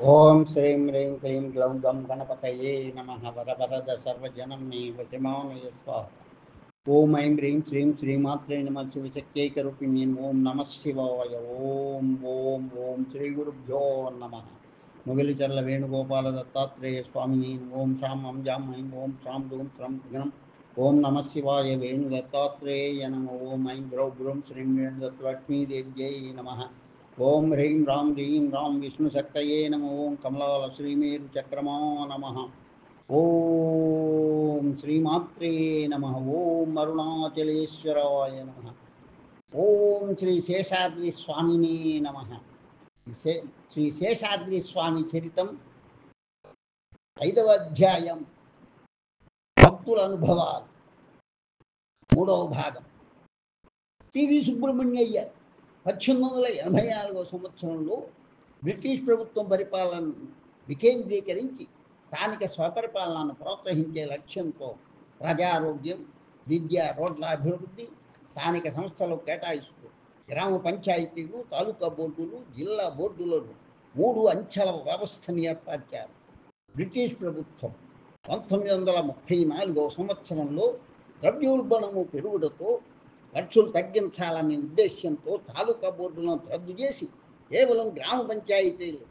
ఓం శ్రీం హ్రీం క్లీం గ్లౌం గం గణపతయే నమః వరవరద సర్వజనం మే వశమానయ స్వాహ. ఓం ఐం హ్రీం శ్రీం శ్రీమాత్రే నమః శివశక్తైకరూపిణ్యై ఓం నమః శివాయ. ఓం ఓం ఓం శ్రీ గురుభ్యో నమః. ముగిలిచర్ల వేణుగోపాల దత్తాత్రేయ స్వామిని ఓం శాం అంజాం ఐం ఓం శాం దూం త్రం ఘ్నం ఓం నమః శివాయ వేణు దత్తాత్రేయ నమ. ఓం ఐం గ్రౌ గ్రౌం శ్రీం వేణుదత్లక్ష్మీదేవ్యై నమః. ఓం హ్రీం రాం హ్రీం రాం విష్ణుశక్తయే నమ. ఓం కమలాల శ్రీమేరు చక్రమా నమ. ఓం శ్రీమాత్రే నమ. ఓం అరుణాచలేశ్వరాయ నమ. ఓం శ్రీ శేషాద్రి స్వామినే నమ. శ్రీ శేషాద్రి స్వామి చరితం 5వ అధ్యాయం భక్తుల అనుభవాలు 3వ భాగం. టివి సుబ్రహ్మణ్యయ్య 1884 సంవత్సరంలో బ్రిటిష్ ప్రభుత్వం పరిపాలనను వికేంద్రీకరించి స్థానిక స్వపరిపాలనను ప్రోత్సహించే లక్ష్యంతో ప్రజారోగ్యం, విద్య, రోడ్ల అభివృద్ధి, స్థానిక సంస్థలు కేటాయిస్తూ గ్రామ పంచాయతీలు, తాలూకా బోర్డులు, జిల్లా బోర్డులను 3 అంచెల వ్యవస్థను ఏర్పరిచారు. బ్రిటిష్ ప్రభుత్వం 1934 సంవత్సరంలో ద్రవ్యోల్బణము పెరుగుదతో ఖర్చులు తగ్గించాలనే ఉద్దేశ్యంతో తాలూకా బోర్డులను రద్దు చేసి కేవలం గ్రామ పంచాయతీలు,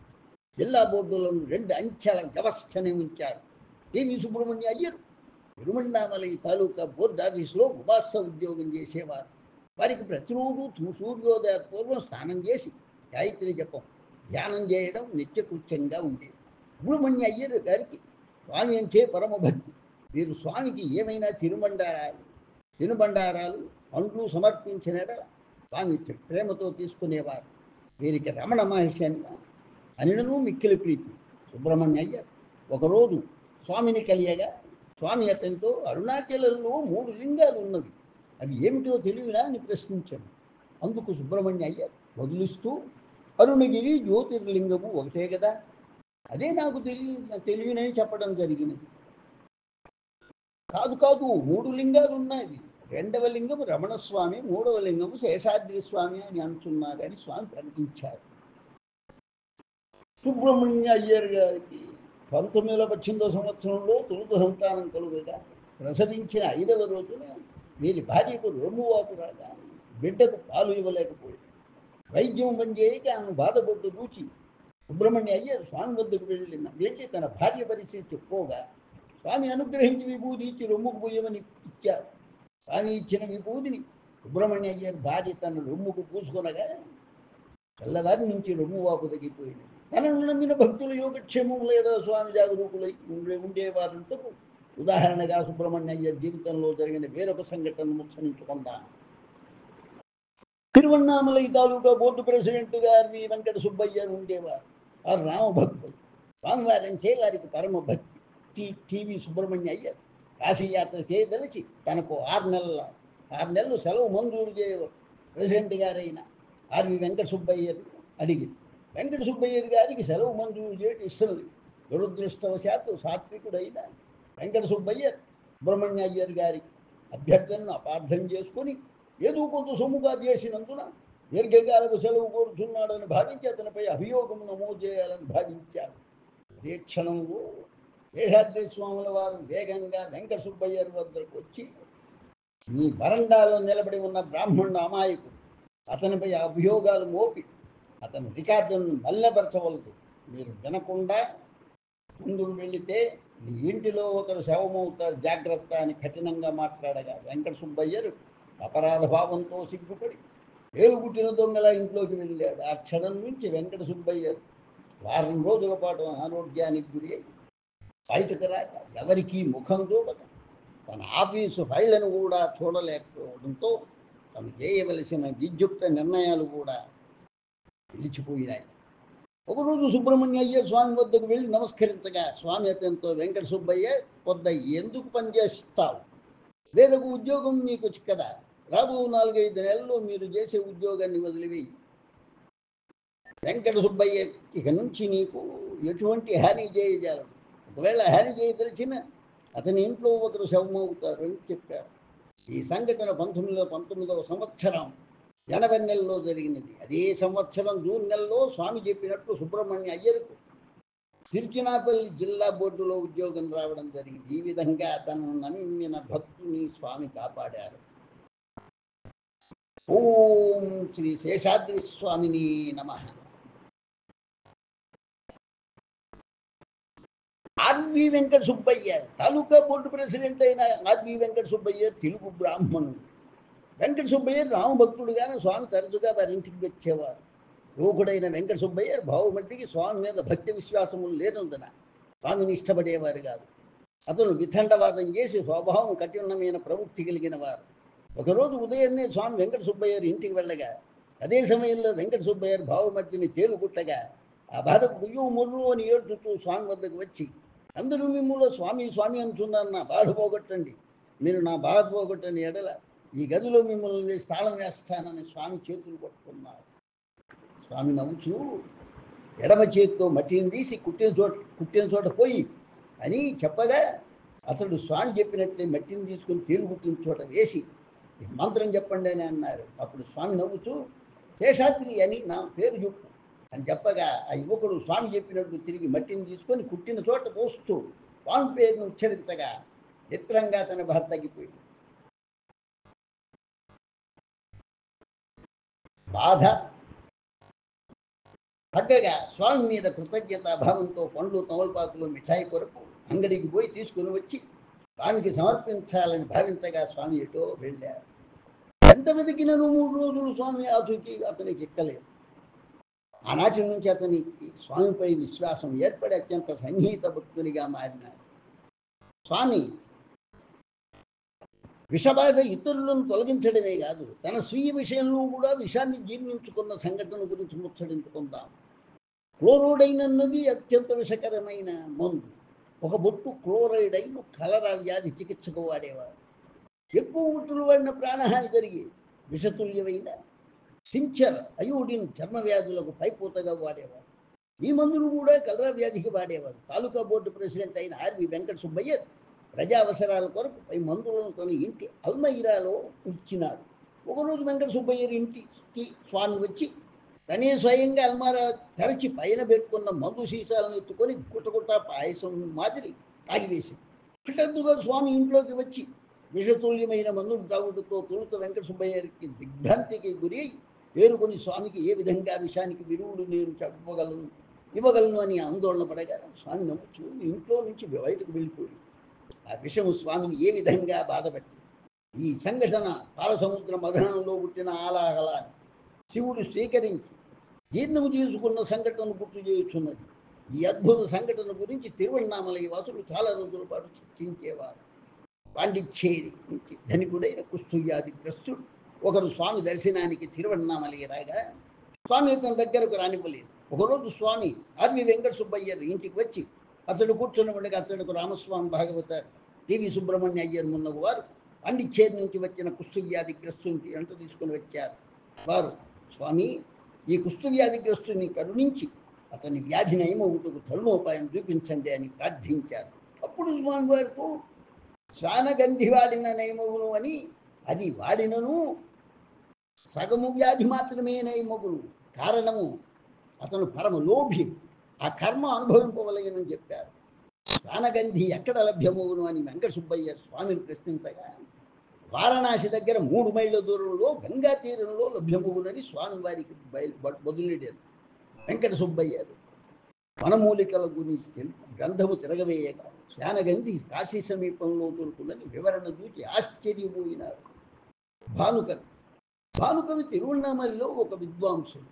జిల్లా బోర్డులను 2 అంచెల వ్యవస్థనే ఉంచారు. టివి సుబ్రహ్మణ్య అయ్యర్ తిరువణ్ణామలై తాలూకా బోర్డు ఆఫీసులో గుమాస్త ఉద్యోగం చేసేవారు. వారికి ప్రతిరోజు సూర్యోదయ పూర్వం స్నానం చేసి గాయత్రి జపం, ధ్యానం చేయడం నిత్యకృత్యంగా ఉండేది. సుబ్రహ్మణ్య అయ్యర్ గారికి స్వామి అంటే పరమభక్తి. వీరు స్వామికి ఏమైనా తినుబండారాలు, పండ్లు సమర్పించిన స్వామి ప్రేమతో తీసుకునేవారు. వీరికి రమణ మహర్షి అనినను మిక్కిలి ప్రీతి. సుబ్రహ్మణ్య అయ్యర్ ఒకరోజు స్వామిని కలియగా స్వామి అతనితో అరుణాచలంలో 3 లింగాలు ఉన్నవి, అవి ఏమిటో తెలియనా అని ప్రశ్నించాడు. అందుకు సుబ్రహ్మణ్య అయ్యర్ వదిలిస్తూ, అరుణగిరి జ్యోతిర్లింగము ఒకటే కదా, అదే నాకు తెలియనని చెప్పడం జరిగినది. కాదు కాదు, 3 లింగాలు ఉన్నాయి. 2వ లింగము రమణస్వామి, 3వ లింగము శేషాద్రి స్వామి అని అంటున్నారని స్వామి ప్రకటించారు. సుబ్రహ్మణ్య అయ్యర్ గారికి 1918 సంవత్సరంలో తొలుత సంతానం కలుగగా ప్రసవించిన 5వ రోజున వీరి భార్యకు రొమ్మువాపు రాగా బిడ్డకు పాలు ఇవ్వలేకపోయింది. వైద్యం పనిచేయక ఆమె బాధపడ్డు దూచి సుబ్రహ్మణ్య అయ్యర్ స్వామి వద్దకు వెళ్ళి తన భార్య పరిస్థితి చెప్పుకోగా స్వామి అనుగ్రహించి విభూతి ఇచ్చి రొమ్ముకు పోయమని ఇచ్చారు. స్వామి ఇచ్చిన విభూతిని సుబ్రహ్మణ్య అయ్యర్ భార్య తన రొమ్ముకు పూసుకొనగా తెల్లవారి నుంచి రొమ్ము వాపు తగ్గిపోయింది. తనను నమ్మిన భక్తుల యోగక్షేమం లేదా స్వామి జాగరూకులై ఉండేవారంతో ఉదాహరణగా సుబ్రహ్మణ్య అయ్యర్ జీవితంలో జరిగిన వేరొక సంఘటనను ముచ్చరించుకుందాం. తిరువణ్ణామలై తాలూకా బోర్డు ప్రెసిడెంట్ గారి వెంకట సుబ్బయ్యర్ ఉండేవారు. వారు రామభక్తులు. స్వామివారంటే వారికి పరమ భక్తి. టివి సుబ్రహ్మణ్య అయ్యర్ కాశీయాత్ర చేయదలిచి తనకు 6 నెలలు సెలవు మంజూరు చేయవారు. ప్రెసిడెంట్ గారైన ఆర్వి వెంకట సుబ్బయ్యర్ అడిగింది. వెంకట సుబ్బయ్యర్ గారికి సెలవు మంజూరు చేయడం ఇష్టం లేదు. దురదృష్టవశాత్తు సాత్వికుడైన వెంకట సుబ్బయ్యర్ సుబ్రహ్మణ్య అయ్యర్ గారి అభ్యర్థనను అపార్థం చేసుకుని ఏదో కొంత సొమ్ముగా చేసినందున దీర్ఘకాలకు సెలవు కోరుచున్నాడని భావించి అతనిపై అభియోగం నమోదు చేయాలని భావించారు. ఏ క్షణంలో శేషాద్రి స్వాముల వారు వేగంగా వెంకట సుబ్బయ్యర్ వద్దకు వచ్చి, మీ వరండాలో నిలబడి ఉన్న బ్రాహ్మణుడు అమాయకుడు, అతనిపై అభియోగాలు మోపి అతని రికార్డును మల్లెపరచవలదు. మీరు వినకుండా ముందుకు వెళితే మీ ఇంటిలో ఒకరు శవమవుతారు, జాగ్రత్త అని కఠినంగా మాట్లాడగా వెంకట సుబ్బయ్యర్ అపరాధ భావంతో సిగ్గుపడి ఏలుగుట్టిన దొంగలా ఇంట్లోకి వెళ్ళాడు. ఆ క్షణం నుంచి వెంకట సుబ్బయ్యర్ వారం రోజుల పాటు అనారోగ్యానికి గురి అయి బయటకు రాక ఎవరికీ ముఖం చూడక తన ఆఫీసు ఫైళ్లను కూడా చూడలేకపోవడంతో తను చేయవలసిన విద్యుక్త నిర్ణయాలు కూడా నిలిచిపోయినాయి. ఒకరోజు సుబ్రహ్మణ్య అయ్యర్ స్వామి వద్దకు వెళ్ళి నమస్కరించగా స్వామి అతనితో, వెంకట సుబ్బయ్య కొద్ద ఎందుకు పనిచేస్తావు? వేరొక ఉద్యోగం నీకు చిక్కదా? రాబో 4-5 నెలల్లో మీరు చేసే ఉద్యోగాన్ని వదిలివేయి. వెంకట సుబ్బయ్య ఇక నుంచి నీకు ఎటువంటి హాని చేయజాలదు. ఒకవేళ హాని చేయదలిచిన అతని ఇంట్లో ఒకరు శవమవుతారు అని చెప్పారు. ఈ సంఘటన 1919వ సంవత్సరం జనవరి నెలలో జరిగినది. అదే సంవత్సరం జూన్ నెలలో స్వామి చెప్పినట్టు సుబ్రహ్మణ్య అయ్యర్కు తిరుచినాపల్లి జిల్లా బోర్డులో ఉద్యోగం రావడం జరిగింది. ఈ విధంగా తనను నమ్మిన భక్తుని స్వామి కాపాడారు. ఓం శ్రీ శేషాద్రి స్వామిని నమః. ఆర్వి వెంకట సుబ్బయ్య తాలూకా బోర్డు ప్రెసిడెంట్ అయిన ఆర్వి వెంకట సుబ్బయ్య తెలుగు బ్రాహ్మణుడు. వెంకట సుబ్బయ్య రామభక్తుడుగానే స్వామి తరచుగా వారి ఇంటికి వచ్చేవారు. యువకుడైన వెంకట సుబ్బయ్య భావమూర్తికి స్వామి మీద భక్తి విశ్వాసములు లేనందున స్వామిని ఇష్టపడేవారు కాదు. అతను వితండవాదం చేసి స్వభావం కఠినమైన ప్రవృత్తి కలిగిన వారు. ఒకరోజు ఉదయాన్నే స్వామి వెంకట సుబ్బయ్య ఇంటికి వెళ్ళగా అదే సమయంలో వెంకట సుబ్బయ్య భావమర్తిని తేలుగుట్టగా ఆ బాధకు గుయ్యు ముర్రు అని ఏడుతూ స్వామి వద్దకు వచ్చి, అందరూ మిమ్మల్ని స్వామి స్వామి అంటున్నారు, నా బాధ పోగొట్టండి, మీరు నా బాధ పోగొట్టని ఎడల ఈ గదిలో మిమ్మల్ని వేసి తాళం వేస్తానని స్వామి చేతులు పట్టుకున్నారు. స్వామి నవ్వుచూ ఎడమ చేతితో మట్టిని తీసి కుట్టిన చోట పోయి అని చెప్పగా అతడు స్వామి చెప్పినట్లే మట్టిని తీసుకుని తేలుగుట్టిన చోట వేసి మంత్రం చెప్పండి అని అన్నారు. అప్పుడు స్వామి నవ్వుతూ శేషాద్రి అని నా పేరు చెప్పు అని చెప్పగా ఆ యువకుడు స్వామి చెప్పినట్టు తిరిగి మట్టిని తీసుకొని కుట్టిన చోట పోస్తూ స్వామి పేరును ఉచ్చరించగా చిత్రంగా తన బాధ తగ్గిపోయింది. బాధ తగ్గగా స్వామి మీద కృతజ్ఞతా భావంతో పండ్లు తమలపాకులు మిఠాయి కొరకు అంగడికి పోయి తీసుకుని వచ్చి స్వామికి సమర్పించాలని భావించగా స్వామి ఎటో వెళ్ళారు. ఎంత వెతికినను 3 రోజులు స్వామి ఆచూకీ అతనికి ఎక్కలేదు. ఆనాటి నుంచి అతనికి స్వామిపై విశ్వాసం ఏర్పడి అత్యంత సన్నిహిత భక్తునిగా మారినాడు. స్వామి విషబాధ ఇతరులను తొలగించడమే కాదు, తన స్వీయ విషయంలో కూడా విషాన్ని జీర్ణించుకున్న సంఘటన గురించి ముచ్చడించుకుందాం. క్లోరైడ్ అన్నది అత్యంత విషకరమైన మందు. ఒక బొట్టు క్లోరైడ్ అయిన కలరా వ్యాధి చికిత్సకు వాడేవారు. ఎక్కువ బొట్టులు వాడిన ప్రాణహాని జరిగి విషతుల్యమైన సించర్ అయోడిన్ చర్మ వ్యాధులకు పైపోతగా వాడేవారు. ఈ మందులు కూడా కలరా వ్యాధికి వాడేవారు. తాలూకా బోర్డు ప్రెసిడెంట్ అయిన ఆర్వి వెంకట సుబ్బయ్య ప్రజా అవసరాల కొరకు పై మందులను తన ఇంటి అల్మైరాలో ఉంచినాడు. ఒకరోజు వెంకట సుబ్బయ్య ఇంటికి స్వామి వచ్చి తనే స్వయంగా అల్మారా తెరచి పైన పెట్టుకున్న మందు సీసాలను ఎత్తుకొని గుట్టగుట్ట పాయసం మాదిరి తాగివేసింది. హఠాత్తుగా స్వామి ఇంట్లోకి వచ్చి విషతుల్యమైన మందులు తాగుడుతో తొలుత వెంకట సుబ్బయ్యకి దిగ్భ్రాంతికి గురి పేరుకొని స్వామికి ఏ విధంగా విషానికి విరుగుడు నేను ఇవ్వగలను అని ఆందోళన పడగా స్వామి నమ్ముచూ ఇంట్లో నుంచి బయటకు వెళ్ళిపోయి ఆ విషము స్వామిని ఏ విధంగా బాధపెట్టింది. ఈ సంఘటన పాలసముద్ర మధనంలో పుట్టిన ఆలాహలాన్ని శివుడు స్వీకరించి జీర్ణము చేసుకున్న సంఘటనను గుర్తు చేయుచున్నది. ఈ అద్భుత సంఘటన గురించి తిరువణ్ణామలై వాసులు చాలా రోజుల పాటు చర్చించేవారు. పాండిచ్చేరి నుంచి ధనికుడైన కుష్ఠవ్యాధిగ్రస్తుడు ఒకరు స్వామి దర్శనానికి తిరువణ్ణామలై రాగా స్వామి తన దగ్గరకు రానివ్వలేదు. ఒకరోజు స్వామి ఆర్వి వెంకట సుబ్బయ్య ఇంటికి వచ్చి అతడు కూర్చొని ఉండగా అతడుకు రామస్వామి భాగవత టీవీ సుబ్రహ్మణ్య అయ్యర్ మున్నగు వారు పాండిచ్చేరి నుంచి వచ్చిన కుష్ఠవ్యాధిగ్రస్తుని ఎంట తీసుకుని వచ్చారు. వారు స్వామి ఈ కుష్ఠవ్యాధిగ్రస్తుని కరుణించి అతని వ్యాధి నయమవుటకు తరుణోపాయం చూపించండి అని ప్రార్థించారు. అప్పుడు స్వామి వారితో శ్వానగంధి వాడిన నయమగును అని, అది వాడినను సగము వ్యాధి మాత్రమే నయమగును, కారణము అతను పరమ లోభి, ఆ కర్మ అనుభవింపవలయనని చెప్పారు. శ్వానగంధి ఎక్కడ లభ్యమవును అని వెంకట సుబ్బయ్య స్వామిని ప్రశ్నించగా వారణాసి దగ్గర 3 మైళ్ళ దూరంలో గంగా తీరంలో లభ్యమవునని స్వామి వారికి బదులుడారు. వెంకట సుబ్బయ్య వనమూలికల గురించి తెలుపు గ్రంథము తిరగవేయగా శ్వానగంధి కాశీ సమీపంలో దొరుకునని వివరణ చూచి ఆశ్చర్యపోయినారు. భానుకవి తిరువణ్ణామలిలో ఒక విద్వాంసుడు.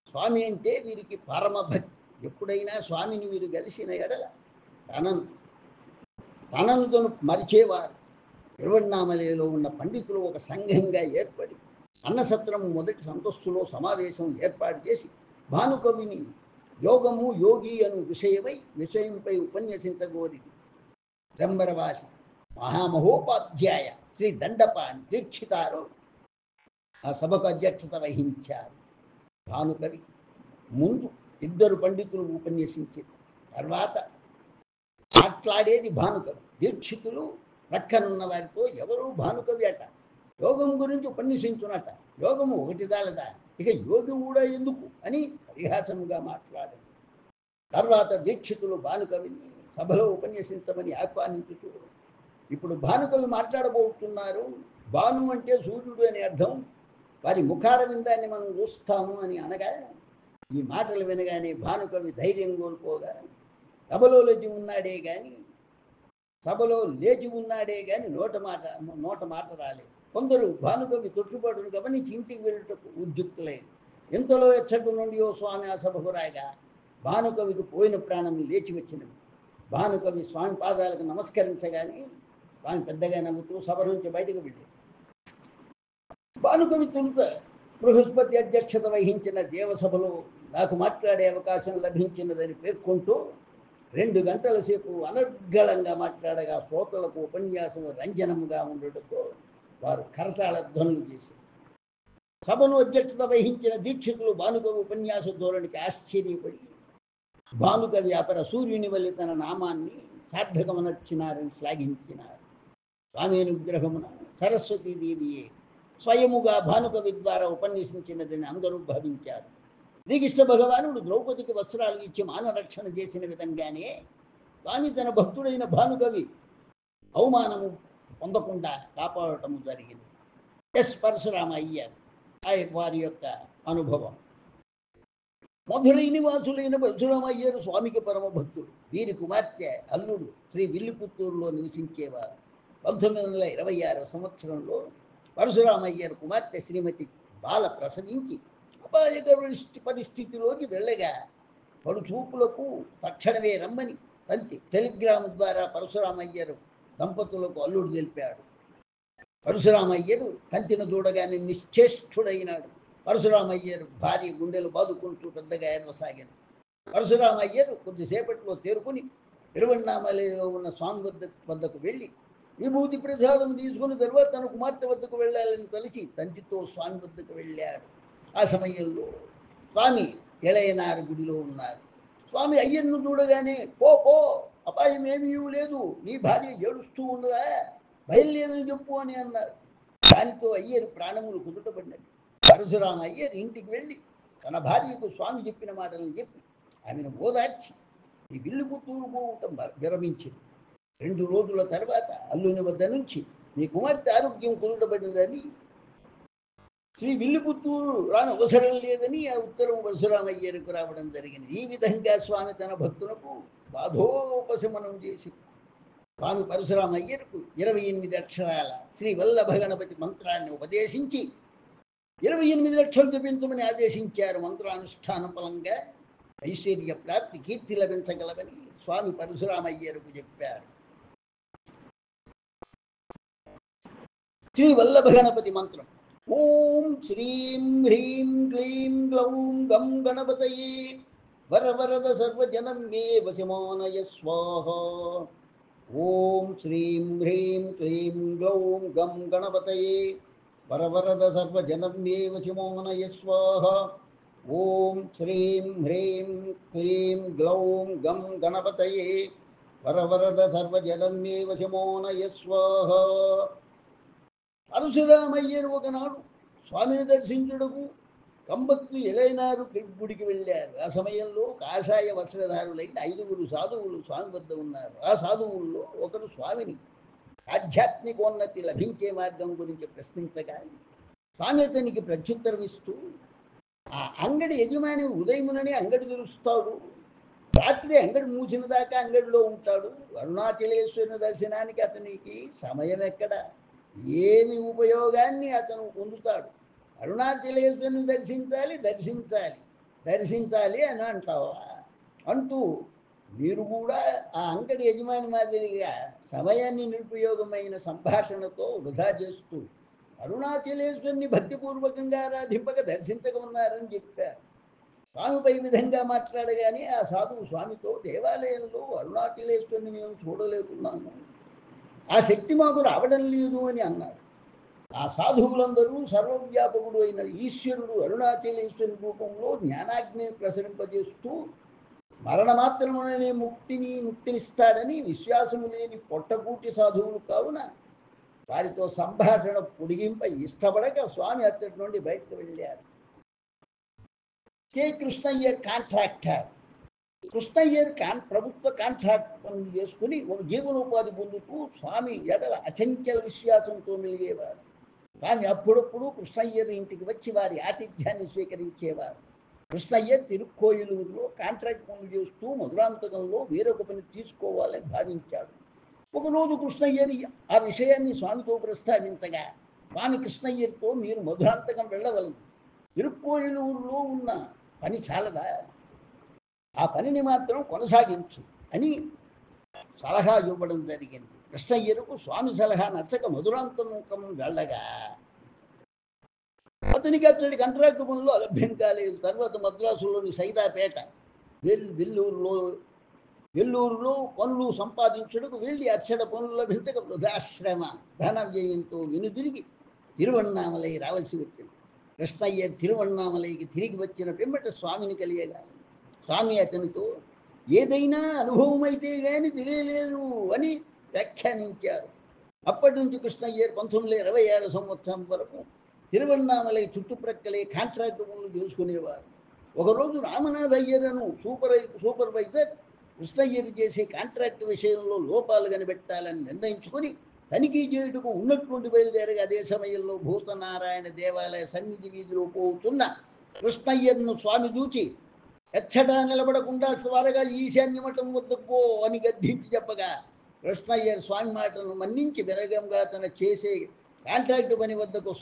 స్వామి అంటే వీరికి పరమభక్తి. ఎప్పుడైనా స్వామిని వీరు కలిసిన ఎడల తనను తను మరిచేవారు. తిరువణ్ణామలలో ఉన్న పండితులు ఒక సంఘంగా ఏర్పడి అన్నసత్రము మొదటి సంతస్తులో సమావేశం ఏర్పాటు చేసి భానుకవిని యోగము యోగి అను విషయంపై ఉపన్యసించగోరి రంబరవాసి మహామహోపాధ్యాయ శ్రీ దండపాణి దీక్షితారు ఆ సభకు అధ్యక్షత వహించారు. భానుకవి ముందు 2 పండితులు ఉపన్యసించి తర్వాత మాట్లాడేది భానుకవి. దీక్షితులు ప్రక్కనున్న వారితో ఎవరు భానుకవి అట, యోగం గురించి ఉపన్యసించునట, యోగము ఒకటి దాలదా, ఇక యోగి కూడా ఎందుకు అని పరిహాసముగా మాట్లాడారు. తర్వాత దీక్షితులు భానుకవిని సభలో ఉపన్యసించమని ఆహ్వానించుతూ, ఇప్పుడు భానుకవి మాట్లాడబోతున్నారు. భాను అంటే సూర్యుడు అని అర్థం. వారి ముఖార విందాన్ని మనం చూస్తాము అని అనగా, ఈ మాటలు వినగానే భానుకవి ధైర్యం కోల్పోగా, సభలో లేచి ఉన్నాడే కానీ నోట మాట రాలేదు. కొందరు భానుకవి తొట్టుబాటును గమనించి ఇంటికి వెళ్ళుటకు ఉద్యుక్తులైన. ఎంతలో ఎచ్చటి నుండి ఓ స్వామి ఆ సభకు రాగా భానుకవికి పోయిన ప్రాణం లేచి వచ్చినవి. భానుకవి స్వామి పాదాలకు నమస్కరించగానే స్వామి పెద్దగా నవ్వుతూ సభ నుంచి బయటకు వెళ్ళాడు. భానుకవి తొలుత బృహస్పతి అధ్యక్షత వహించిన దేవసభలో నాకు మాట్లాడే అవకాశం లభించినదని పేర్కొంటూ 2 గంటల సేపు అనర్గళంగా మాట్లాడగా శ్రోతలకు ఉపన్యాసం రంజనముగా ఉండటంతో వారు కరతాళ ధ్వనులు చేశారు. సభను అధ్యక్షత వహించిన దీక్షితులు భానుకవి ఉపన్యాస ధోరణికి ఆశ్చర్యపడి భానుకవి అపర సూర్యుని వల్ల తన నామాన్ని సార్థకమనర్చినారని శ్లాఘించినారు. స్వామి అనుగ్రహమున సరస్వతీదేవియే స్వయముగా భానుకవి ద్వారా ఉపన్యసించినదని అందరూ భావించారు. శ్రీకృష్ణ భగవానుడు ద్రౌపదికి వస్త్రాలు ఇచ్చి మానరక్షణ చేసిన విధంగానే స్వామి తన భక్తుడైన భానుకవి అవమానము పొందకుండా కాపాడటము జరిగింది. పరశురామ అయ్యారు వారి యొక్క అనుభవం. మధురై నివాసులైన పరశురామ అయ్యారు స్వామికి పరమ భక్తుడు. వీరి కుమార్తె అల్లుడు శ్రీ విల్లిపుత్తూరులో నివసించేవారు. 1926 సంవత్సరంలో పరశురామయ్యర్ కుమార్తె శ్రీమతి బాల ప్రసవించి అపాయకర పరిస్థితిలోకి వెళ్ళగా పడుచూపులకు తక్షణమే రమ్మని టెలిగ్రామ్ ద్వారా పరశురామయ్యరు దంపతులకు అల్లుడు తెలిపాడు. పరశురామయ్యరు కంతిన చూడగానే నిశ్చేష్టుడైనాడు. పరశురామయ్యరు భార్య గుండెలు బాదుకుంటూ పెద్దగా ఏడవసాగాను. పరశురామయ్యరు కొద్దిసేపట్లో తేరుకుని తిరువణ్ణామలలో ఉన్న స్వామి వద్దకు వెళ్ళి విభూతి ప్రసాదం తీసుకుని తర్వాత తన కుమార్తె వద్దకు వెళ్ళాలని తలిచి తండ్రితో స్వామి వద్దకు వెళ్ళాడు. ఆ సమయంలో స్వామి ఎళయనారు గుడిలో ఉన్నారు. స్వామి అయ్యన్ను చూడగానే పో అపాయం ఏమీ లేదు, నీ భార్య ఏడుస్తూ ఉన్నదా, బయలుదేరని చెప్పు అని అన్నారు. దానితో అయ్యరు ప్రాణములు కుదుటపడినది. పరశురామ అయ్యర్ ఇంటికి వెళ్ళి తన భార్యకు స్వామి చెప్పిన మాటలను చెప్పి ఆమెను ఓదార్చి ఈ విల్లుపుత్తూరు పోవటం విరమించింది. 2 రోజుల తర్వాత అల్లుని వద్ద నుంచి నీ కుమార్తె ఆరోగ్యం కుదుటపడినదని, శ్రీ విల్లుపుత్తూరు అవసరం లేదని ఆ ఉత్తరం పరశురామయ్యకు రావడం జరిగింది. ఈ విధంగా స్వామి తన భక్తులకు బాధోపశమనం చేసి స్వామి పరశురామయ్యకు 28 అక్షరాల శ్రీ వల్లభ గణపతి మంత్రాన్ని ఉపదేశించి 28 లక్షలు జపించమని ఆదేశించారు. మంత్రానుష్ఠాన ఫలంగా ఐశ్వర్య ప్రాప్తి, కీర్తి లభించగలవని స్వామి పరశురామయ్యకు చెప్పారు. శ్రీ వల్లభ గణపతి మంత్రం. ఓం శ్రీం హ్రీం క్లీం గ్లౌం గం గణపతయే వరవరద సర్వజనం మే వశమానయ స్వాహ. ఓం శ్రీం హ్రీం క్లీం గ్లౌం గం గణపతయే వరవరద సర్వజనం మే వశమానయ స్వాహ. ఓం శ్రీం హ్రీం క్లీం గ్లౌం గం గణపతయే వరవరద సర్వజనం మే వశమానయ స్వాహ. పరశురామయ్యరు ఒకనాడు స్వామిని దర్శించుటకు కంబత్తు ఎలైనారు గుడికి వెళ్ళారు. ఆ సమయంలో కాషాయ వస్త్రధారులైన 5 సాధువులు స్వామి వద్ద ఉన్నారు. ఆ సాధువుల్లో ఒకరు స్వామిని ఆధ్యాత్మికోన్నతి లభించే మార్గం గురించి ప్రశ్నించగా స్వామి అతనికి ప్రత్యుత్తరం ఇస్తూ, ఆ అంగడి యజమాని ఉదయముననే అంగడి తెరుస్తాడు, రాత్రి అంగడి మూసిన దాకా అంగడిలో ఉంటాడు. అరుణాచలేశ్వరుని దర్శనానికి అతనికి సమయం ఎక్కడ, ఏమి ఉపయోగాన్ని అతను పొందుతాడు? అరుణాచలేశ్వరుని దర్శించాలి అని అంటావా అంటూ మీరు కూడా ఆ అంగడి యజమాని మాదిరిగా సమయాన్ని నిరుపయోగమైన సంభాషణతో వృధా చేస్తూ అరుణాచలేశ్వరుని భక్తిపూర్వకంగా ఆరాధింపక దర్శించక ఉన్నారని చెప్పారు. స్వామిపై విధంగా మాట్లాడగానే ఆ సాధువు స్వామితో, దేవాలయంలో అరుణాచలేశ్వరుని మేము చూడలేకున్నాము, ఆ శక్తి మాకు రావడం లేదు అని అన్నారు. ఆ సాధువులందరూ సర్వవ్యాపకుడు అయిన ఈశ్వరుడు అరుణాచలేశ్వరుని రూపంలో జ్ఞానాగ్ని ప్రసరింపజేస్తూ మరణమాత్రముననే ముక్తినిస్తాడని విశ్వాసము లేని పొట్టకూటి సాధువులు కావున వారితో సంభాషణ పొడిగింప ఇష్టపడక స్వామి అతడి నుండి బయటకు వెళ్ళారు. కె. కృష్ణయ్య కాంట్రాక్టర్ కృష్ణయ్యర్ ప్రభుత్వ కాంట్రాక్ట్ పనులు చేసుకుని ఒక జీవనోపాధి పొందుతూ స్వామి ఎడల అచంచల విశ్వాసంతో మెలిగేవారు. స్వామి అప్పుడప్పుడు కృష్ణయ్యర్ ఇంటికి వచ్చి వారి ఆతిథ్యాన్ని స్వీకరించేవారు. కృష్ణయ్యర్ తిరుక్కోయిలూరులో కాంట్రాక్ట్ పనులు చేస్తూ మధురాంతకంలో వేరొక పని తీసుకోవాలని భావించాడు. ఒకరోజు కృష్ణయ్యర్ ఆ విషయాన్ని స్వామితో ప్రస్తావించగా స్వామి కృష్ణయ్యర్తో, మీరు మధురాంతకం వెళ్ళవలను, తిరుక్కోయిలూరులో ఉన్న పని చాలదా, ఆ పనిని మాత్రం కొనసాగించు అని సలహా ఇవ్వడం జరిగింది. కృష్ణయ్యరుకు స్వామి సలహా నచ్చక మధురాంతకం వెళ్ళగా అతనికి అతడి కాంట్రాక్ట్ పనులు అలభ్యం కాలేదు. తర్వాత మద్రాసులోని సైదాపేట, వెల్లూరులో పనులు సంపాదించుటకు వెళ్ళి అచ్చట పనులు లభించక వృధాశ్రమ ధన వ్యయంతో వెనుదిరిగి తిరువణ్ణామలై రావాల్సి వచ్చింది. కృష్ణయ్య తిరువణ్ణామలైకి తిరిగి వచ్చిన పిమ్మట స్వామిని కలియగా స్వామి అతనితో, ఏదైనా అనుభవం అయితే కానీ తెలియలేదు అని వ్యాఖ్యానించారు. అప్పటి నుంచి కృష్ణయ్యర్ 1926 సంవత్సరం వరకు తిరువణ్ణామలై చుట్టుప్రక్కలే కాంట్రాక్ట్ పనులు చేసుకునేవారు. ఒకరోజు రామనాథయ్యరను సూపర్వైజర్ కృష్ణయ్యర్ చేసే కాంట్రాక్ట్ విషయంలో లోపాలు కనిపెట్టాలని నిర్ణయించుకొని తనిఖీ చేయుటకు ఉన్నట్టుండి బయలుదేరగా అదే సమయంలో భూతనారాయణ దేవాలయ సన్నిధి వీధిలో పోతున్న కృష్ణయ్యర్ను స్వామి చూచి ఎచ్చటా నిలబడకుండా త్వరగా ఈశాన్య మఠం వద్దకు పో అని గద్దించి చెప్పగా కృష్ణయ్యర్ స్వామి మాటను మన్నించి విరగంగా తన చేసే కాంట్రాక్ట్ పని వద్దకు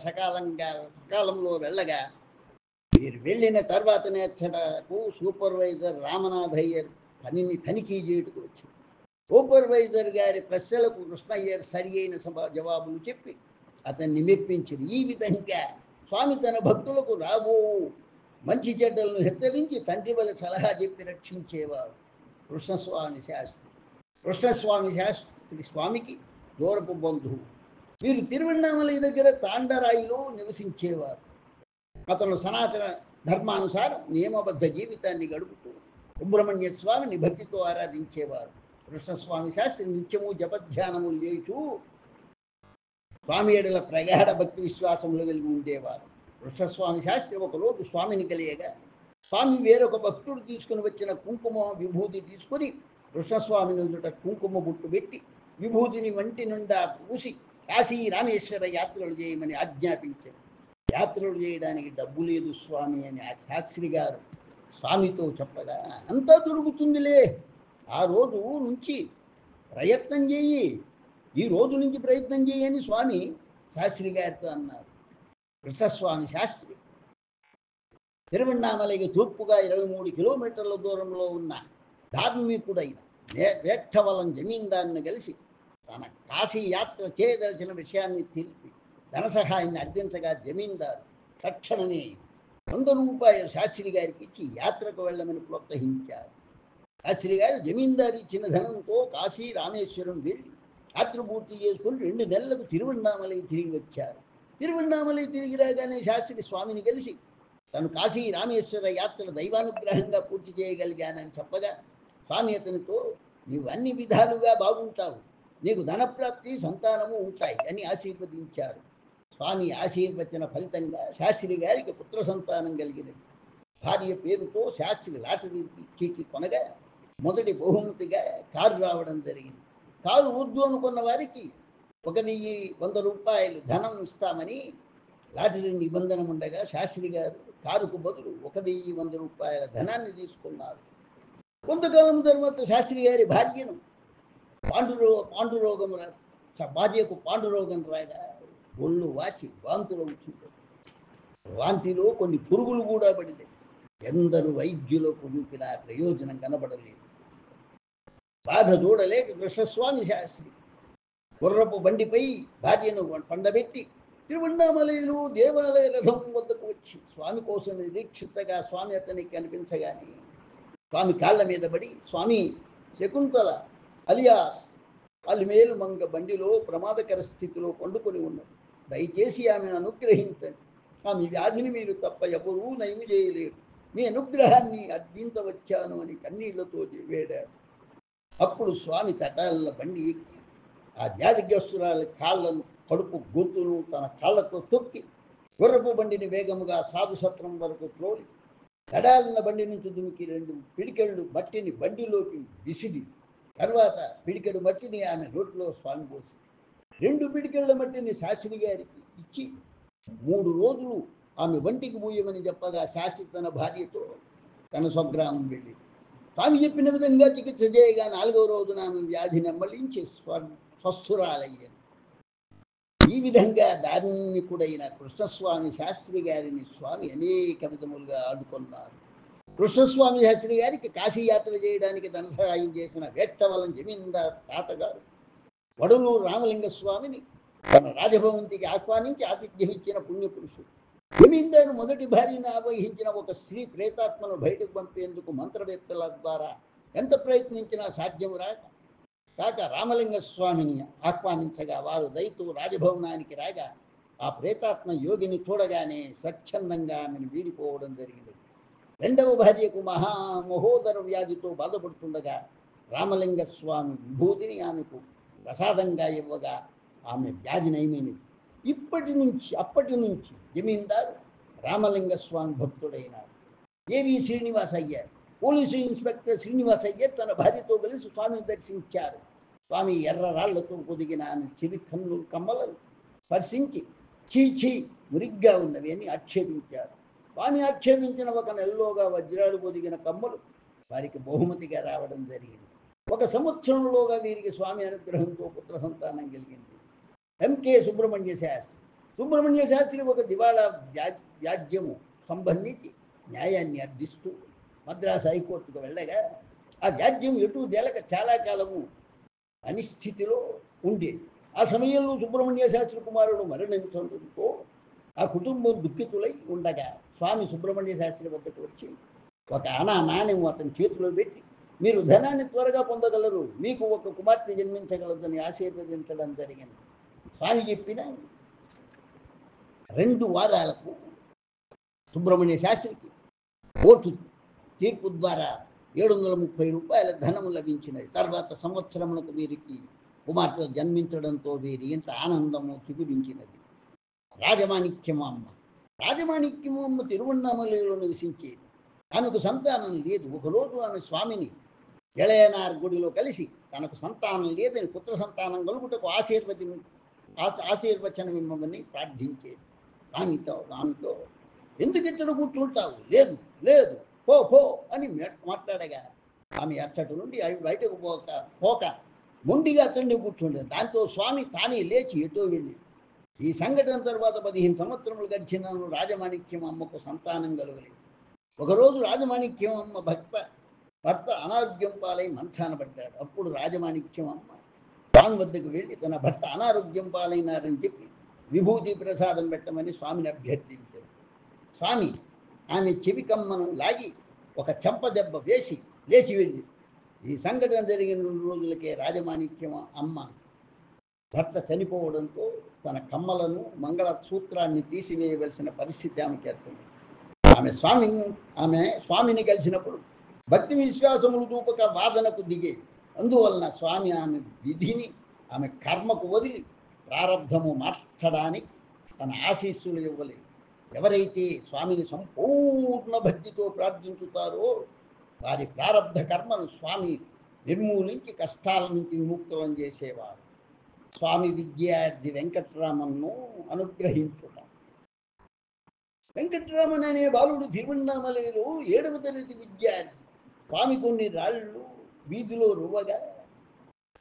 సకాలంలో వెళ్ళగా మీరు వెళ్ళిన తర్వాతనే ఎచ్చటకు సూపర్వైజర్ రామనాథయ్యర్ పనిని తనిఖీ చేయుటకు వచ్చింది. సూపర్వైజర్ గారి ప్రశ్నలకు కృష్ణయ్యర్ సరి అయిన జవాబులు చెప్పి అతన్ని మెప్పించింది. ఈ విధంగా స్వామి తన భక్తులకు రాబో మంచి చెడ్డలను హెచ్చరించి తండ్రి వల్ల సలహా చెప్పి రక్షించేవారు. కృష్ణస్వామి శాస్త్రి స్వామికి దూరపు బంధువు. వీరు తిరువణ్ణామలై దగ్గర తాండరాయిలో నివసించేవారు. అతను సనాతన ధర్మానుసారం నియమబద్ధ జీవితాన్ని గడుపుతూ సుబ్రహ్మణ్య స్వామిని భక్తితో ఆరాధించేవారు. కృష్ణస్వామి శాస్త్రి నిత్యము జపధ్యానములు చేస్తూ స్వామి ఎడల ప్రగాఢ భక్తి విశ్వాసములు కలిగి ఉండేవారు. కృష్ణస్వామి శాస్త్రి ఒకరోజు స్వామిని కలియగా స్వామి వేరొక భక్తుడు తీసుకుని వచ్చిన కుంకుమ విభూతి తీసుకుని కృష్ణస్వామి నుదుట కుంకుమ బుట్టు పెట్టి విభూతిని వంటి నుండా పూసి కాశీ రామేశ్వర యాత్రలు చేయమని ఆజ్ఞాపించారు. యాత్రలు చేయడానికి డబ్బు లేదు స్వామి అని ఆ శాస్త్రి గారు స్వామితో చెప్పగా, అంతా దొరుకుతుందిలే, ఆ రోజు నుంచి ప్రయత్నం చేయి, ఈ రోజు నుంచి ప్రయత్నం చేయని స్వామి శాస్త్రి గారితో అన్నారు. కృష్ణస్వామి శాస్త్రి తిరువణ్ణామలైకి తూర్పుగా 23 కిలోమీటర్ల దూరంలో ఉన్న ధార్మికుడైన వేక్షవలం జమీందారుని కలిసి తన కాశీ యాత్ర చేయదలిచిన విషయాన్ని తెలిపి ధన సహాయాన్ని అర్థించగా జమీందారు తక్షణమే 100 రూపాయలు శాస్త్రి గారికి ఇచ్చి యాత్రకు వెళ్ళమని ప్రోత్సహించారు. శాస్త్రి గారు జమీందారు ఇచ్చిన ధనంతో కాశీ రామేశ్వరం వెళ్ళి యాత్ర పూర్తి చేసుకుని 2 నెలలకు తిరువణ్ణామలై తిరిగి వచ్చారు. తిరువణ్ణామలై తిరిగి రాగానే శాస్త్రి స్వామిని కలిసి తను కాశీ రామేశ్వర యాత్ర దైవానుగ్రహంగా పూర్తి చేయగలిగానని చెప్పగా స్వామి అతనితో, నీవు అన్ని విధాలుగా బాగుంటావు, నీకు ధనప్రాప్తి సంతానము ఉంటాయి అని ఆశీర్వదించారు. స్వామి ఆశీర్వచన ఫలితంగా శాస్త్రి గారికి పుత్ర సంతానం కలిగినది. భార్య పేరుతో శాస్త్రి లాటరీ చీటీ కొనగా మొదటి బహుమతిగా కారు రావడం జరిగింది. కారు వద్దు అనుకున్న వారికి 1100 రూపాయలు ధనం ఇస్తామని లాటరీ నిబంధన ఉండగా శాస్త్రి గారు కారుకు బదులు 1100 రూపాయల ధనాన్ని తీసుకున్నారు. కొంతకాలం తర్వాత శాస్త్రి గారి భార్యకు పాండురోగం రాగా ఒళ్ళు వాచి వాంతులు అవుతుంది. వాంతిలో కొన్ని పురుగులు కూడా పడినాయి. ఎందరు వైద్యులకు చూపినా ప్రయోజనం కనబడలేదు. బాధ చూడలేక కృష్ణస్వామి శాస్త్రి గుర్రపు బండిపై భార్యను పండబెట్టి తిరువణ్ణామలైలో దేవాలయ రథం వద్దకు వచ్చి స్వామి కోసం నిరీక్షించగా స్వామి అతనికి కనిపించగానే స్వామి కాళ్ళ మీద పడి, స్వామి, శకుంతల అలియాస్ అలిమేలు మంగ బండిలో ప్రమాదకర స్థితిలో పండుకొని ఉన్నది, దయచేసి ఆమెను అనుగ్రహించండి, ఆమె వ్యాధిని మీరు తప్ప ఎవరూ నయం చేయలేరు, మీ అనుగ్రహాన్ని అర్థించవచ్చాను అని కన్నీళ్లతో వేడారు. అప్పుడు స్వామి తటాల బండి ఎక్కి ఆ వ్యాధిగ్రస్తురాలి కాళ్ళను, కడుపు, గొంతును తన కాళ్ళతో తొక్కి గుర్రపు బండిని వేగముగా సాధుసత్రం వరకు త్రోలి కడాలన్న బండి నుంచి దుమికి 2 పిడికెళ్ళు మట్టిని బండిలోకి విసిరి తర్వాత పిడికెడు మట్టిని ఆమె నోట్లో స్వామి పోసి 2 పిడికెళ్ల మట్టిని శాస్త్రి గారికి ఇచ్చి 3 రోజులు ఆమె వంటికి పూయమని చెప్పగా శాస్త్రి తన భార్యతో తన స్వగ్రామం వెళ్ళి స్వామి చెప్పిన విధంగా చికిత్స చేయగా 4వ రోజున ఆమె వ్యాధి నెమ్మలించి స్వస్థురాలయ్యాను. ఈ విధంగా దార్మికుడైన కృష్ణస్వామి శాస్త్రి గారిని స్వామి అనేక విధములుగా ఆదుకున్నారు. కృష్ణస్వామి శాస్త్రి గారికి కాశీయాత్ర చేయడానికి ధన సహాయం చేసిన వేట్టవలం జమీందార్ తాతగారు వడలూరు రామలింగ స్వామిని తన రాజభవంతికి ఆహ్వానించి ఆతిథ్యం ఇచ్చిన పుణ్యపురుషుడు. జమీందారు మొదటి భార్యను ఆవహించిన ఒక స్త్రీ ప్రేతాత్మను బయటకు పంపేందుకు మంత్రవేత్తల ద్వారా ఎంత ప్రయత్నించినా సాధ్యం కాక రామలింగ స్వామిని ఆహ్వానించగా వారు దయతో రాజభవనానికి రాగా ఆ ప్రేతాత్మ యోగిని చూడగానే స్వచ్ఛందంగా ఆమెను వీడిపోవడం జరిగింది. 2వ భార్యకు మహోదర వ్యాధితో బాధపడుతుండగా రామలింగ స్వామి విభూతిని ఆమెకు ప్రసాదంగా ఇవ్వగా ఆమె వ్యాధి నయమైనది. అప్పటి నుంచి జమీందారు రామలింగ స్వామి భక్తుడైనాడు. ఏవి శ్రీనివాస్ అయ్యారు. పోలీసు ఇన్స్పెక్టర్ శ్రీనివాస్ అయ్యర్ తన భార్యతో కలిసి స్వామిని దర్శించారు. స్వామి ఎర్ర రాళ్లతో పొదిగిన ఆమె చెవి కన్నులు కమ్మలను స్పర్శించి చీ మురిగ్గా ఉన్నవి అని ఆక్షేపించారు. స్వామి ఆక్షేపించిన 1 నెలలోగా వజ్రాలు పొదిగిన కమ్మలు వారికి బహుమతిగా రావడం జరిగింది. 1 సంవత్సరంలోగా వీరికి స్వామి అనుగ్రహంతో పుత్ర సంతానం కలిగింది. ఎంకే సుబ్రహ్మణ్య శాస్త్రి ఒక దివాళా వ్యాజ్యము సంబంధించి న్యాయాన్ని అర్థిస్తూ మద్రాసు హైకోర్టుకు వెళ్ళగా ఆ వ్యాజ్యం ఎటు తేలక చాలా కాలము అనిశ్చితిలో ఉండేది. ఆ సమయంలో సుబ్రహ్మణ్య శాస్త్రి కుమారుడు మరణించడంతో ఆ కుటుంబం దుఃఖితులై ఉండగా స్వామి సుబ్రహ్మణ్య శాస్త్రి వద్దకు వచ్చి 1 నాణ్యం అతని చేతిలో పెట్టి మీరు ధనాన్ని త్వరగా పొందగలరు, మీకు 1 కుమార్తె జన్మించగలదని ఆశీర్వదించడం జరిగింది. స్వామి చెప్పిన 2 వారాలకు సుబ్రహ్మణ్య శాస్త్రికి కోర్టు తీర్పు ద్వారా 730 రూపాయల ధనము లభించినది. తర్వాత సంవత్సరమునకు వీరికి కుమార్తె జన్మించడంతో వీరి ఇంత ఆనందము చిగురించినది. రాజమాణిక్యమమ్మ తిరువణ్ణామలలో నివసించేది. ఆమెకు సంతానం లేదు. ఒకరోజు ఆమె స్వామిని ఇళయనార్ గుడిలో కలిసి తనకు సంతానం లేదని పుత్ర సంతానం కలుగుటకు ఆశీర్వచనం ఇమ్మని ప్రార్థించేది. ఆమెతో ఎందుకు ఇద్దరు కూర్చుంటావు, లేదు పో అని మాట్లాడగా ఆమె అచ్చటి నుండి అవి బయటకు పోక మొండిగా అతన్ని కూర్చుండేది. దాంతో స్వామి తానే లేచి ఎటో వెళ్ళి ఈ సంఘటన తర్వాత 15 సంవత్సరములు గడిచిన రాజమాణిక్యం అమ్మకు సంతానం కలగలేదు. ఒకరోజు రాజమాణిక్యం అమ్మ భర్త అనారోగ్యం పాలై మంచాన పడ్డాడు. అప్పుడు రాజమాణిక్యం అమ్మ స్వామి వద్దకు వెళ్ళి తన భర్త అనారోగ్యం పాలైనారని చెప్పి విభూతి ప్రసాదం పెట్టమని స్వామిని అభ్యర్థించాడు. స్వామి ఆమె చెవి కమ్మను లాగి 1 చెంప దెబ్బ వేసి లేచి వెళ్ళి ఈ సంఘటన జరిగిన 2 రోజులకే రాజమాణిక్యం అమ్మ భర్త చనిపోవడంతో తన కమ్మలను మంగళ సూత్రాన్ని తీసివేయవలసిన పరిస్థితి ఆమెకు ఏర్పడింది. ఆమె స్వామిని కలిసినప్పుడు భక్తి విశ్వాసములు చూపక వాదనకు దిగేది. అందువలన స్వామి ఆమె విధిని ఆమె కర్మకు వదిలి ప్రారంధము మార్చడానికి తన ఆశీస్సులు ఇవ్వలేదు. ఎవరైతే స్వామిని సంపూర్ణ భక్తితో ప్రార్థించుతారో వారి ప్రారంధ కర్మను స్వామి నిర్మూలించి కష్టాల నుంచి విముక్తులను చేసేవారు. స్వామి విద్యార్థి వెంకట్రామన్ను అనుగ్రహించుట. వెంకట్రామన్ అనే బాలుడు తిరువణ్ణామలలో 7వ తరగతి విద్యార్థి. స్వామి కొన్ని రాళ్ళు వీధిలో రువ్వగా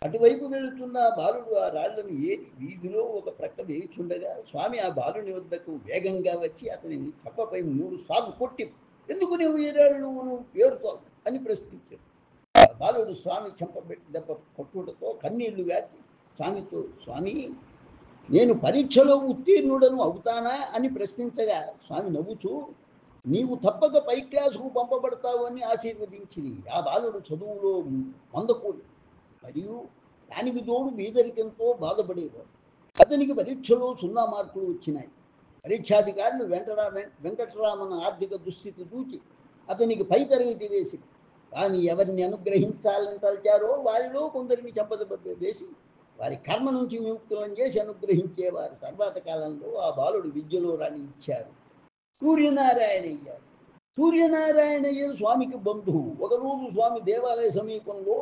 అటువైపు వెళుతున్న బాలుడు ఆ రాళ్లను ఏరి వీధిలో ఒక ప్రక్క వేయుచుండగా స్వామి ఆ బాలుని వద్దకు వేగంగా వచ్చి అతనిని చెప్పపై 3 సార్లు కొట్టి ఎందుకు నువ్వు ఏ రాళ్ళు ఏరుతావు అని ప్రశ్నించాడు. బాలుడు స్వామి చెంపబెట్టి దెబ్బ కొట్టుటతో కన్నీళ్లు గార్చి స్వామితో స్వామి నేను పరీక్షలో ఉత్తీర్ణుడను అవుతానా అని ప్రశ్నించగా స్వామి నవ్వుచూ నీవు తప్పక పై క్లాసుకు పంపబడతావు అని ఆశీర్వదించింది. ఆ బాలుడు చదువులో మందకూడు మరియు దానికి తోడు బీదరికంతో బాధపడేవాడు. అతనికి పరీక్షలో 0 మార్కులు వచ్చినాయి. పరీక్షాధికారులు వెంకటరామన్ ఆర్థిక దుస్థితి చూచి అతనికి పై తరగతి వేసి కానీ ఎవరిని అనుగ్రహించాలని తలచారో వారిలో కొందరిని చెంపదెబ్బ వేసి వారి కర్మ నుంచి విముక్తులను చేసి అనుగ్రహించేవారు. తర్వాత కాలంలో ఆ బాలుడు విద్యలో రాణించారు. సూర్యనారాయణ అయ్యారు. సూర్యనారాయణయ్య స్వామికి బంధువు. ఒకరోజు స్వామి దేవాలయ సమీపంలో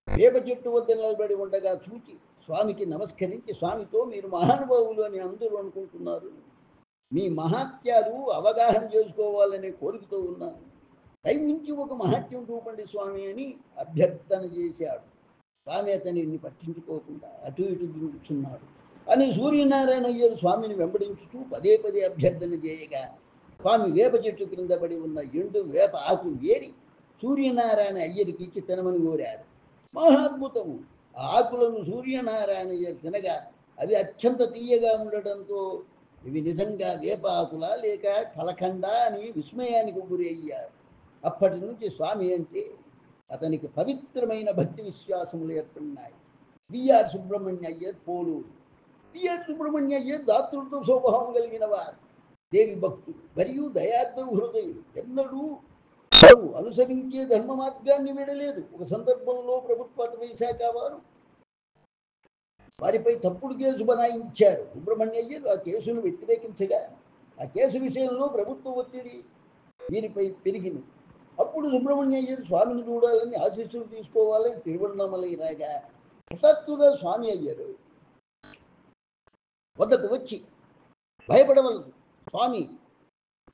వేప చెట్టు వద్ద నిలబడి ఉండగా చూచి స్వామికి నమస్కరించి, స్వామితో, మీరు మహానుభావులు అని అందరూ అనుకుంటున్నారు, మీ మహాత్యాలు అవగాహన చేసుకోవాలనే కోరికతో ఉన్నాను, దయవుంచి ఒక మహాత్యం చూపండి స్వామి అని అభ్యర్థన చేశాడు. స్వామి అతనిని పట్టించుకోకుండా అటు ఇటు తిరుగుతున్నాడు. అని సూర్యనారాయణ అయ్యర్ స్వామిని వెంబడించుతూ పదే పదే అభ్యర్థన చేయగా స్వామి వేప చెట్టు క్రింద పడి ఉన్న ఎండు వేప ఆకు ఏరి సూర్యనారాయణ అయ్యరికి ఇచ్చి తినమని కోరాడు. మహాద్భుతము! ఆ ఆకులను సూర్యనారాయణ అయ్యర్ తినగా అవి అత్యంత తీయగా ఉండటంతో ఇవి నిజంగా వేప ఆకులా లేక కలకండ అని విస్మయానికి గురి అయ్యారు. అప్పటి నుంచి స్వామి అంటే అతనికి పవిత్రమైన భక్తి విశ్వాసములు ఏర్పడినాయి. బిఆర్ సుబ్రహ్మణ్య అయ్యర్ పోలూరు. బిఆర్ సుబ్రహ్మణ్య అయ్యర్ దాతృత్వ స్వభావం కలిగిన వారు, దేవి భక్తులు మరియు దయార్థ హృదయులు. ఎన్నడూ వారు అనుసరించే ధర్మ మార్గాన్ని విడలేదు. ఒక సందర్భంలో ప్రభుత్వ అటవీ శాఖ వారు వారిపై తప్పుడు కేసు బనాయించారు. సుబ్రహ్మణ్య అయ్యర్ ఆ కేసును వ్యతిరేకించగా ఆ కేసు విషయంలో ప్రభుత్వ ఒత్తిడి వీరిపై పెరిగింది. అప్పుడు సుబ్రహ్మణ్య అయ్యర్ స్వామిని చూడాలని, ఆశీస్సులు తీసుకోవాలని తిరువణ్ణమలై రాగా హఠాత్తుగా స్వామి అయ్యారు వద్దకు వచ్చి భయపడవలదు, స్వామి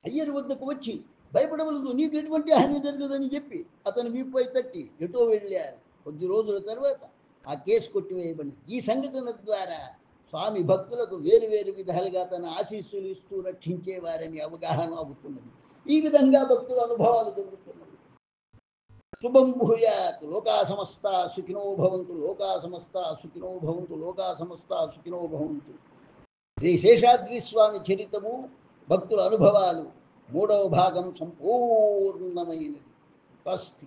అయ్యర్ వద్దకు వచ్చి భయపడవలదు, నీకు ఎటువంటి హాని జరగదని చెప్పి అతని వీపుపై తట్టి ఎటో వెళ్ళారు. కొద్ది రోజుల తర్వాత ఆ కేసు కొట్టివేయబడింది. ఈ సంఘటన ద్వారా స్వామి భక్తులకు వేరు వేరు విధాలుగా తన ఆశీస్సులు ఇస్తూ రక్షించేవారని అవగాహన అవుతున్నది. ఈ విధంగా భక్తుల అనుభవాలు జరుగుతున్నవి. శుభం భూయాత్. లోకా సమస్త సుఖినో భవంతు, లోకా సమస్త సుఖినో భవంతు, లోకా సమస్త సుఖినో భవంతు. శ్రీ శేషాద్రి స్వామి చరితము, భక్తుల అనుభవాలు, 3వ భాగం సంపూర్ణమైనది. స్వస్తి.